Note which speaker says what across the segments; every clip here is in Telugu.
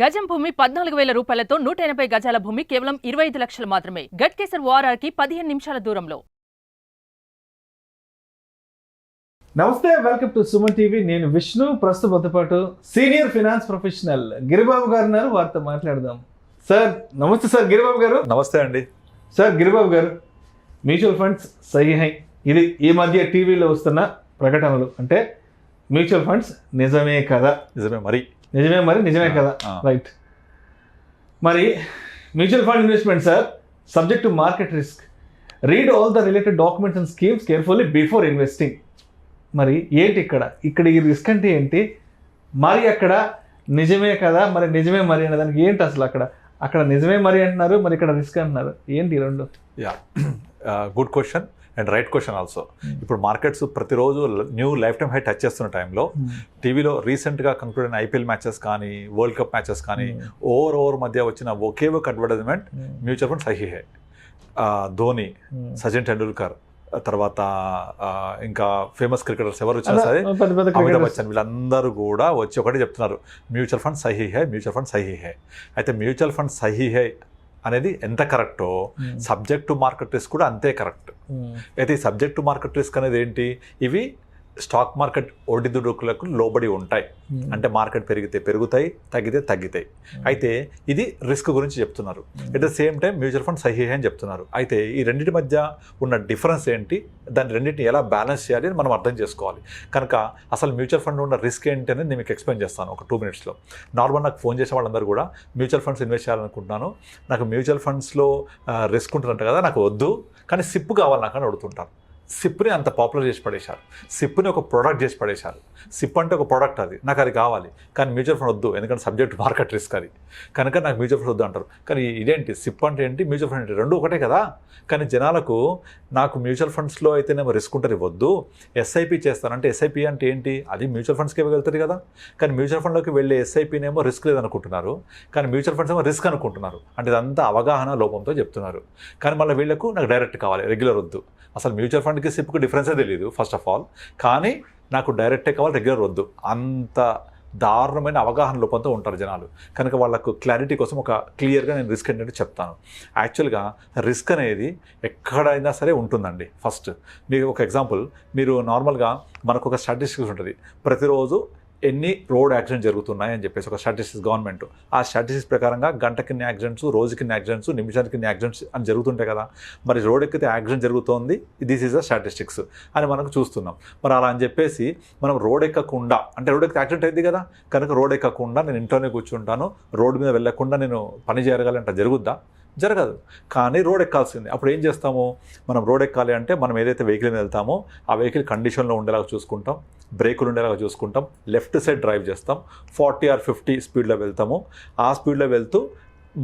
Speaker 1: గజం భూమి 14,000 రూపాయలతో 180 గజాల భూమి కేవలం 25 లక్షలు మాత్రమే. గట్కేసర్ ఓఆర్ఆర్కి 15 నిమిషాల దూరంలో.
Speaker 2: నమస్తే, వెల్కమ్ టు సుమన్ టీవీ. నేను విష్ణు. ప్రస్తుతంతో పాటు సీనియర్ ఫైనాన్స్ ప్రొఫెషనల్ గిరిబాబు గారు ఉన్నారు. వారితో మాట్లాడదాం. సార్ నమస్తే. సార్ గిరిబాబు గారు
Speaker 3: నమస్తే అండి.
Speaker 2: సార్ గిరిబాబు గారు, మ్యూచువల్ ఫండ్స్ సహీ హై, ఇది ఈ మధ్య టీవీలో వస్తున్న ప్రకటనలు. అంటే మ్యూచువల్ ఫండ్స్ నిజమే కదా? నిజమే కదా? రైట్. మరి mutual fund investment sir, subject to market risk. Read all the related documents and schemes carefully before investing. మరి ఏంటి ఇక్కడ ఈ రిస్క్ అంటే ఏంటి? మరి అక్కడ నిజమే కదా, మరి నిజమే మరి అనే దానికి ఏంటి అసలు? అక్కడ నిజమే మరి అంటున్నారు, మరి ఇక్కడ రిస్క్ అంటున్నారు. ఏంటి ఈ రెండు?
Speaker 3: Good question and right question also. ఇప్పుడు మార్కెట్స్ ప్రతిరోజు new life time high touch చేస్తున్న టైంలో టీవీలో రీసెంట్గా కంక్లూడ్ అయిన ఐపీఎల్ మ్యాచెస్ కానీ, వరల్డ్ కప్ మ్యాచెస్ కానీ, ఓవర్ మధ్య వచ్చిన ఒకే ఒక advertisement mutual fund Sahih high. Dhoni, Sachin Tendulkar, తర్వాత ఇంకా ఫేమస్ క్రికెటర్స్ ఎవరు వచ్చినా సరే, అమితాబ్ బచ్చన్, వీళ్ళందరూ కూడా వచ్చి ఒకటే చెప్తున్నారు, mutual fund Sahih high, mutual fund Sahih high. అయితే మ్యూచువల్ ఫండ్ సహీ హై అనేది ఎంత కరెక్టో సబ్జెక్ట్ టు మార్కెట్ రిస్క్ కూడా అంతే కరెక్ట్. అయితే ఈ సబ్జెక్ట్ టు మార్కెట్ రిస్క్ అనేది ఏంటి? ఇవి స్టాక్ మార్కెట్ ఒడిదుడుకులకు లోబడి ఉంటాయి. అంటే మార్కెట్ పెరిగితే పెరుగుతాయి, తగ్గితే తగ్గితాయి. అయితే ఇది రిస్క్ గురించి చెప్తున్నారు. At the same time mutual fund Sahih అని చెప్తున్నారు. అయితే ఈ రెండింటి మధ్య ఉన్న డిఫరెన్స్ ఏంటి, దాని రెండింటిని ఎలా బ్యాలెన్స్ చేయాలి అని మనం అర్థం చేసుకోవాలి. కనుక అసలు మ్యూచువల్ ఫండ్ ఉన్న రిస్క్ ఏంటి అనేది నేను మీకు ఎక్స్ప్లెయిన్ చేస్తాను ఒక 2 minutesలో. నార్మల్ నాకు ఫోన్ చేసే వాళ్ళందరూ కూడా మ్యూచువల్ ఫండ్స్ ఇన్వెస్ట్ చేయాలనుకుంటున్నాను, నాకు మ్యూచువల్ ఫండ్స్లో రిస్క్ ఉంటుందంట కదా, నాకు వద్దు, కానీ సిప్ కావాలి నాకు అని అడుగుతుంటారు. సిప్ని అంత పాపులర్ చేసి పడేశారు, సిప్ని ఒక ప్రోడక్ట్ చేసి పడేశారు. సిప్ అంటే ఒక ప్రోడక్ట్, అది నాకు అది కావాలి, కానీ మ్యూచువల్ ఫండ్ వద్దు, ఎందుకంటే సబ్జెక్ట్ మార్కెట్ రిస్క్ అది, కనుక నాకు మ్యూచువల్ ఫండ్ వద్దు అంటారు. కానీ ఇదేంటి, సిప్ అంటే ఏంటి, మ్యూచువల్ ఫండ్ ఏంటి, రెండు ఒకటే కదా. కానీ జనాలకు నాకు మ్యూచువల్ ఫండ్స్లో అయితేనేమో రిస్క్ ఉంటుంది, వద్దు, ఎస్ఐపి చేస్తానంటే ఎస్ఐపి అంటే ఏంటి, అది మ్యూచువల్ ఫండ్స్కి వెళ్తుంది కదా. కానీ మ్యూచువల్ ఫండ్లోకి వెళ్ళే ఎస్ఐపినేమో రిస్క్ లేదనుకుంటున్నారు, కానీ మ్యూచువల్ ఫండ్స్ ఏమో రిస్క్ అనుకుంటున్నారు. అంటే ఇదంతా అవగాహన లోపంతో చెప్తున్నారు. కానీ మళ్ళీ వీళ్ళకు నాకు డైరెక్ట్ కావాలి, రెగ్యులర్ వద్దు. అసలు మ్యూచువల్ ఫండ్కి సిప్కి డిఫరెన్సే తెలియదు ఫస్ట్ ఆఫ్ ఆల్, కానీ నాకు డైరెక్టే కావాలి, రెగ్యులర్ వద్దు. అంత దారుణమైన అవగాహన లోపంతో ఉంటారు జనాలు. కనుక వాళ్ళకు క్లారిటీ కోసం ఒక క్లియర్గా నేను రిస్క్ ఏంటంటే చెప్తాను. యాక్చువల్గా రిస్క్ అనేది ఎక్కడైనా సరే ఉంటుందండి. ఫస్ట్ మీకు ఒక ఎగ్జాంపుల్, మీరు నార్మల్గా మనకు ఒక స్టాటిస్టిక్స్ ఉంటుంది, ప్రతిరోజు ఎన్ని రోడ్ యాక్సిడెంట్స్ జరుగుతున్నాయి అని చెప్పేసి ఒక స్టాటిస్టిక్స్ గవర్నమెంట్. ఆ స్టాటిస్టిక్స్ ప్రకారంగా గంటకి ఇన్ని యాక్సిడెంట్స్, రోజుకి ఇన్ని యాక్సిడెంట్స్, నిమిషానికి ఇన్ని యాక్సిడెంట్స్ అని జరుగుతుంటాయి కదా. మరి రోడ్ ఎక్కితే యాక్సిడెంట్ జరుగుతోంది, దిస్ ఈజ్ అ స్టాటిస్టిక్స్ అని మనకు చూస్తున్నాం. మరి అలా అని చెప్పేసి మనం రోడ్ ఎక్కకుండా, అంటే రోడ్ ఎక్కితే యాక్సిడెంట్ అయింది కదా, కనుక రోడ్ ఎక్కకుండా నేను ఇంట్లోనే కూర్చుంటాను, రోడ్డు మీద వెళ్ళకుండా నేను పని చేయగలంటే జరుగుద్దా? జరగదు. కానీ రోడ్ ఎక్కాల్సిందే. అప్పుడు ఏం చేస్తాము, మనం రోడ్ ఎక్కాలి అంటే మనం ఏదైతే వెహికల్ మీద వెళ్తామో ఆ వెహికల్ కండిషన్లో ఉండేలాగా చూసుకుంటాం, బ్రేకులు ఉండేలాగా చూసుకుంటాం, లెఫ్ట్ సైడ్ డ్రైవ్ చేస్తాం, 40 or 50 స్పీడ్లో వెళ్తాము. ఆ స్పీడ్లో వెళ్తూ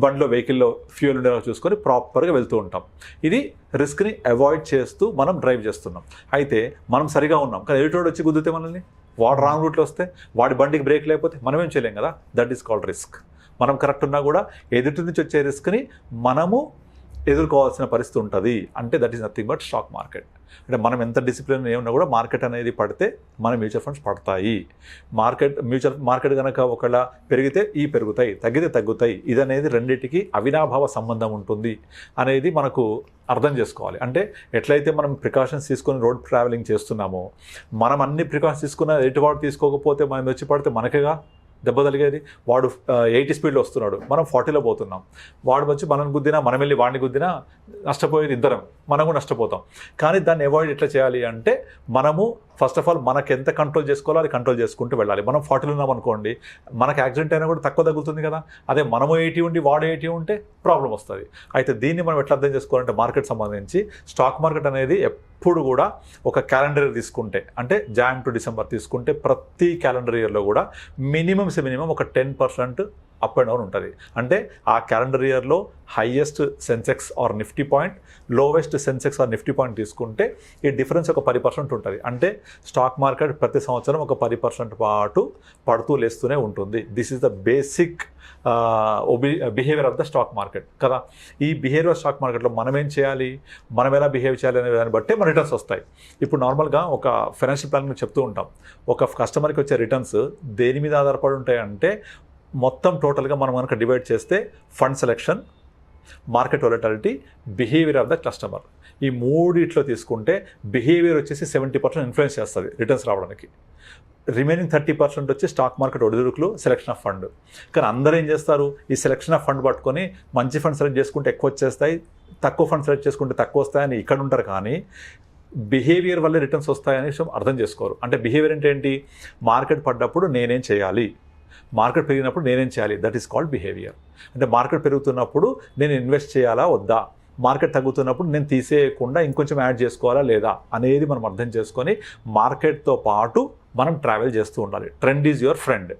Speaker 3: బండిలో వెహికల్లో ఫ్యూయల్ ఉండేలాగా చూసుకొని ప్రాపర్గా వెళ్తూ ఉంటాం. ఇది రిస్క్ని అవాయిడ్ చేస్తూ మనం డ్రైవ్ చేస్తున్నాం. అయితే మనం సరిగా ఉన్నాం, కానీ ఎదుటోడు వచ్చి గుద్దితే మనల్ని, వాడు రాంగ్ రూట్లో వస్తే, వాడి బండికి బ్రేక్ లేకపోతే మనమేం చేయలేం కదా. That is called risk. మనం కరెక్ట్ ఉన్నా కూడా ఎదుటి నుంచి వచ్చే రిస్క్ని మనము ఎదుర్కోవాల్సిన పరిస్థితి ఉంటుంది. అంటే that is nothing but stock market. అంటే మనం ఎంత డిసిప్లిన్ ఏమన్నా కూడా మార్కెట్ అనేది పడితే మన మ్యూచువల్ ఫండ్స్ పడతాయి. మ్యూచువల్ మార్కెట్ కనుక ఒకవేళ పెరిగితే పెరుగుతాయి, తగ్గితే తగ్గుతాయి. ఇది అనేది రెండింటికి అవినాభావ సంబంధం ఉంటుంది అనేది మనకు అర్థం చేసుకోవాలి. అంటే ఎట్లయితే మనం ప్రికాషన్స్ తీసుకొని రోడ్ ట్రావెలింగ్ చేస్తున్నామో, మనం అన్ని ప్రికాషన్స్ తీసుకున్న ఎటువాడు తీసుకోకపోతే మనం వచ్చి పడితే మనకేగా దెబ్బ తగిలేది. వాడు 80 స్పీడ్లో వస్తున్నాడు, మనం 40లో పోతున్నాం, వాడు వచ్చి మనం గుద్దినా, మనం వెళ్ళి వాడిని గుద్దినా నష్టపోయేది ఇద్దరం, మనము నష్టపోతాం. కానీ దాన్ని అవాయిడ్ ఎట్లా చేయాలి అంటే, మనము ఫస్ట్ ఆఫ్ ఆల్ మనకు ఎంత కంట్రోల్ చేసుకోవాలో అది కంట్రోల్ చేసుకుంటూ వెళ్ళాలి. మనం 40లో ఉన్నాం అనుకోండి, మనకు యాక్సిడెంట్ అయినా కూడా తక్కువ తగ్గుతుంది కదా. అదే మనము 80 ఉండి వాడు 80 ఉంటే ప్రాబ్లం వస్తుంది. అయితే దీన్ని మనం ఎట్లా అర్థం చేసుకోవాలంటే, మార్కెట్ సంబంధించి స్టాక్ మార్కెట్ అనేది ఎప్పుడు కూడా ఒక క్యాలెండర్ ఇయర్ తీసుకుంటే, అంటే Jan to December తీసుకుంటే, ప్రతి క్యాలెండర్ ఇయర్లో కూడా మినిమం ఒక 10% అప్ అండ్ డౌన్ ఉంటుంది. అంటే ఆ క్యాలెండర్ ఇయర్లో highest Sensex or Nifty point, lowest Sensex or Nifty point తీసుకుంటే ఈ డిఫరెన్స్ ఒక 10% ఉంటుంది. అంటే స్టాక్ మార్కెట్ ప్రతి సంవత్సరం ఒక 10% పాటు పడుతూ లేస్తూనే ఉంటుంది. This is the basic behaviour of the stock market కదా. ఈ బిహేవియర్ ఆఫ్ స్టాక్ మార్కెట్లో మనం ఏం చేయాలి, మనం ఎలా బిహేవ్ చేయాలి అనే దాన్ని బట్టే మన రిటర్న్స్ వస్తాయి. ఇప్పుడు నార్మల్గా ఒక ఫైనాన్షియల్ ప్లానింగ్ చెప్తూ ఉంటాం, ఒక కస్టమర్కి వచ్చే రిటర్న్స్ దేని మీద ఆధారపడి ఉంటాయంటే, మొత్తం టోటల్గా మనం కనుక డివైడ్ చేస్తే fund selection, market volatility, behaviour of the customer, ఈ మూడిట్లో తీసుకుంటే బిహేవియర్ వచ్చేసి 70% ఇన్ఫ్లుయెన్స్ చేస్తుంది రిటర్న్స్ రావడానికి. రిమైనింగ్ 30% వచ్చి స్టాక్ మార్కెట్ ఒడిదుడుకులు, సెలెక్షన్ ఆఫ్ ఫండ్. కానీ అందరూ ఏం చేస్తారు, ఈ సెలెక్షన్ ఆఫ్ ఫండ్ పట్టుకొని మంచి ఫండ్ సెలెక్ట్ చేసుకుంటే ఎక్కువ వచ్చేస్తాయి, తక్కువ ఫండ్ సెలెక్ట్ చేసుకుంటే తక్కువ వస్తాయని ఇక్కడ ఉంటారు. కానీ బిహేవియర్ వల్లే రిటర్న్స్ వస్తాయని అర్థం చేసుకోరు. అంటే బిహేవియర్ అంటే ఏంటి, మార్కెట్ పడ్డప్పుడు నేనేం చేయాలి, మార్కెట్ పెరిగినప్పుడు నేనేం చేయాలి, దట్ ఈస్ కాల్డ్ బిహేవియర్. అంటే మార్కెట్ పెరుగుతున్నప్పుడు నేను ఇన్వెస్ట్ చేయాలా వద్దా, మార్కెట్ తగ్గుతున్నప్పుడు నేను తీసేయకుండా ఇంకొంచెం యాడ్ చేసుకోవాలా లేదా అనేది మనం అర్థం చేసుకొని మార్కెట్తో పాటు మనం ట్రావెల్ చేస్తూ ఉండాలి. Trend is your friend.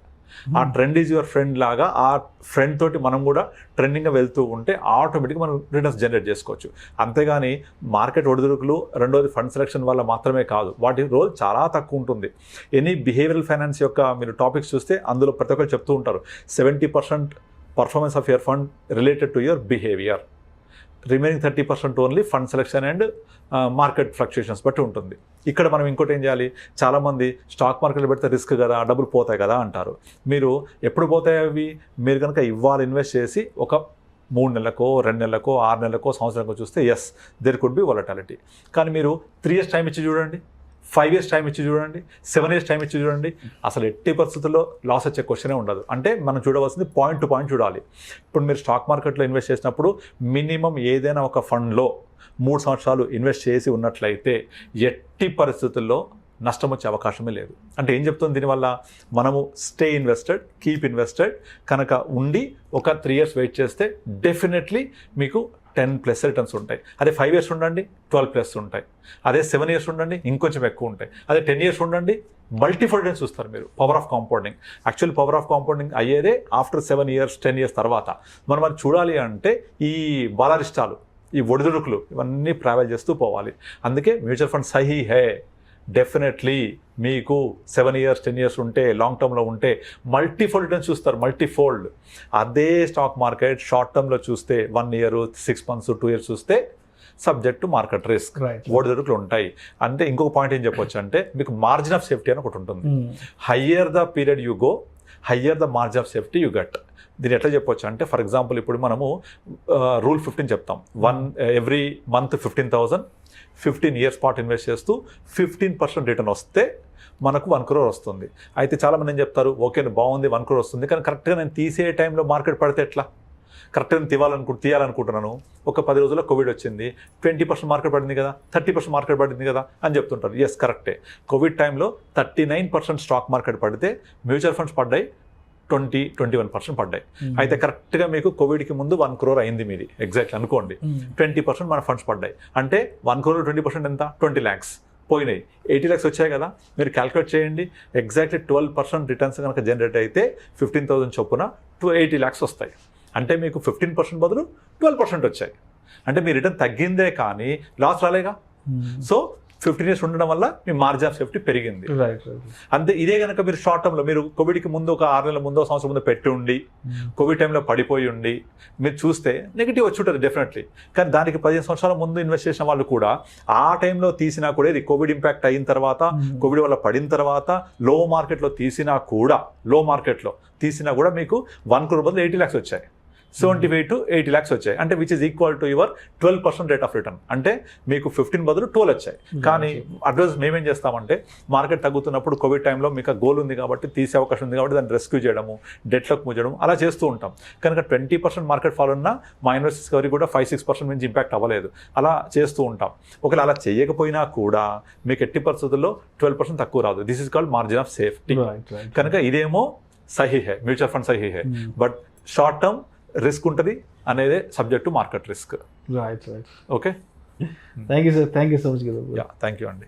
Speaker 3: ఆ ట్రెండ్ ఈజ్ యువర్ ఫ్రెండ్ లాగా ఆ ఫ్రెండ్ తోటి మనం కూడా ట్రెండింగ్గా వెళ్తూ ఉంటే ఆటోమేటిక్గా మనం రిటర్న్స్ జనరేట్ చేసుకోవచ్చు. అంతేగాని మార్కెట్ ఒడిదుడుకులు, రెండోది ఫండ్ సెలెక్షన్ వల్ల మాత్రమే కాదు, వాటి రోల్ చాలా తక్కువ ఉంటుంది. ఎనీ బిహేవియరల్ ఫైనాన్స్ యొక్క మీరు టాపిక్స్ చూస్తే అందులో ప్రతి ఒక్కరు చెప్తూ ఉంటారు 70% performance of your fund related to your behaviour, remaining 30% only fund selection and market fluctuations బట్టి ఉంటుంది. ఇక్కడ మనం ఇంకోటి ఏం చేయాలి, చాలామంది స్టాక్ మార్కెట్లో పెడితే రిస్క్ కదా, డబ్బులు పోతాయి కదా అంటారు. మీరు ఎప్పుడు పోతాయి అవి, మీరు కనుక ఇవాళ ఇన్వెస్ట్ చేసి ఒక 3 నెలలకో 2 నెలలకో 6 నెలలకో సంవత్సరానికో చూస్తే yes there could be volatility. కానీ మీరు 3 years టైం ఇచ్చి చూడండి, 5 years టైం ఇచ్చి చూడండి, 7 years టైం ఇచ్చి చూడండి, అసలు ఎట్టి పరిస్థితుల్లో లాస్ వచ్చే క్వశ్చనే ఉండదు. అంటే మనం చూడవలసింది పాయింట్ టు పాయింట్ చూడాలి. ఇప్పుడు మీరు స్టాక్ మార్కెట్లో ఇన్వెస్ట్ చేసినప్పుడు మినిమం ఏదైనా ఒక ఫండ్లో 3 సంవత్సరాలు ఇన్వెస్ట్ చేసి ఉన్నట్లయితే ఎట్టి పరిస్థితుల్లో నష్టం వచ్చే అవకాశమే లేదు. అంటే ఏం చెప్తుంది దీనివల్ల, మనము స్టే ఇన్వెస్టెడ్, కీప్ ఇన్వెస్టెడ్ కనుక ఉండి ఒక 3 years వెయిట్ చేస్తే డెఫినెట్లీ మీకు 10+ రిటర్న్స్ ఉంటాయి. అదే 5 years ఉండండి 12+ ఉంటాయి. అదే 7 years ఉండండి ఇంకొంచెం ఎక్కువ ఉంటాయి. అదే 10 years ఉండండి మల్టిపుల్ రిటర్న్స్ చూస్తారు మీరు. Power of compounding, actually power of compounding అయ్యేదే ఆఫ్టర్ 7 years 10 years తర్వాత. మనం అది చూడాలి అంటే ఈ బాలారిష్టాలు, ఈ ఒడిదుడుకులు ఇవన్నీ ట్రావెల్ చేస్తూ పోవాలి. అందుకే మ్యూచువల్ ఫండ్ సహీ హే, డెఫినెట్లీ మీకు 7 years 10 years ఉంటే, లాంగ్ టర్మ్లో ఉంటే మల్టీఫోల్డ్ రిటర్న్స్ చూస్తారు, మల్టీఫోల్డ్. అదే స్టాక్ మార్కెట్ షార్ట్ టర్మ్లో చూస్తే 1 year 6 months 2 years చూస్తే సబ్జెక్ట్ టు మార్కెట్ రిస్క్, ఒడిదుడుకులు ఉంటాయి. అంటే ఇంకొక పాయింట్ ఏం చెప్పొచ్చు అంటే మీకు మార్జిన్ ఆఫ్ సేఫ్టీ అని ఒకటి ఉంటుంది. Higher the period you go, higher the margin of safety you get. దీన్ని ఎట్లా చెప్పొచ్చు అంటే, ఫర్ ఎగ్జాంపుల్ ఇప్పుడు మనము రూల్ 15 చెప్తాం, ఎవ్రీ మంత్ 15,000 15 years పాటు ఇన్వెస్ట్ చేస్తూ 15% రిటర్న్ వస్తే మనకు 1 crore వస్తుంది. అయితే చాలామంది ఏం చెప్తారు, ఓకే బాగుంది 1 crore వస్తుంది, కానీ కరెక్ట్గా నేను తీసే టైంలో మార్కెట్ పడితే ఎట్లా, కరెక్ట్గా తీయాలనుకుంటున్నాను, ఒక 10 రోజుల్లో కోవిడ్ వచ్చింది, 20% మార్కెట్ పడింది కదా, 30% మార్కెట్ పడింది కదా అని చెప్తుంటారు. ఎస్ కరెక్టే, కోవిడ్ టైంలో 39% స్టాక్ మార్కెట్ పడితే మ్యూచువల్ ఫండ్స్ పడ్డాయి 20-21% పడ్డాయి. అయితే కరెక్ట్గా మీకు కోవిడ్కి ముందు 1 crore అయింది మీది, ఎగ్జాక్ట్లీ అనుకోండి, 20% మన ఫండ్స్ పడ్డాయి. అంటే 1 crore 20% ఎంత, 20 lakhs పోయినాయి, 80 lakhs వచ్చాయి కదా. మీరు క్యాల్కులేట్ చేయండి, ఎగ్జాక్ట్లీ 12% రిటర్న్స్ కనుక జనరేట్ అయితే 15,000 చొప్పున 80 lakhs వస్తాయి. అంటే మీకు 15% బదులు 12% వచ్చాయి. అంటే మీ రిటర్న్ తగ్గిందే కానీ లాస్ రాలేగా. సో 15 years ఉండడం వల్ల మీ మార్జిన్ ఆఫ్ సేఫ్టీ పెరిగింది. అంతే. ఇదే కనుక మీరు షార్ట్ టర్మ్లో, మీరు కోవిడ్కి ముందు ఒక 6 నెలల ముందో సంవత్సరం ముందు పెట్టి ఉండి కోవిడ్ టైంలో పడిపోయి ఉండి మీరు చూస్తే నెగిటివ్ వచ్చి ఉంటుంది డెఫినెట్లీ. కానీ దానికి 15 సంవత్సరాల ముందు ఇన్వెస్ట్ చేసిన వాళ్ళు కూడా ఆ టైంలో తీసినా కూడా, ఇది కోవిడ్ ఇంపాక్ట్ అయిన తర్వాత, కోవిడ్ వల్ల పడిన తర్వాత లో మార్కెట్లో తీసినా కూడా మీకు 1 crore బదులు 80 lakhs వచ్చాయి. 75 to 80 lakhs వచ్చాయి. అంటే which is equal to your 12% rate of return. అంటే మీకు 15 బదులు 12 వచ్చాయి. కానీ అడ్వాన్స్ మేమేం చేస్తామంటే, మార్కెట్ తగ్గుతున్నప్పుడు కోవిడ్ టైంలో మీకు గోల్ ఉంది కాబట్టి, తీసే అవకాశం ఉంది కాబట్టి దాన్ని రెస్క్యూ చేయడము, డెట్లోకి మూయడం అలా చేస్తూ ఉంటాం. కనుక 20% మార్కెట్ ఫాల్ ఉన్నా మా ఇన్వెస్ట్ డిస్కవరీ కూడా 5-6% నుంచి ఇంపాక్ట్ అవ్వలేదు. అలా చేస్తూ ఉంటాం. ఒకవేళ అలా చేయకపోయినా కూడా మీకు ఎట్టి పరిస్థితుల్లో 12% తక్కువ రాదు. This is called margin of safety. కనుక ఇదేమో సహీ హే, మ్యూచువల్ ఫండ్ సహీ హే, బట్ షార్ట్ టర్మ్ రిస్క్ ఉంటుంది అనేదే subject to market risk.
Speaker 2: Right.
Speaker 3: Okay,
Speaker 2: thank you sir, thank you so much.
Speaker 3: Thank you అండి.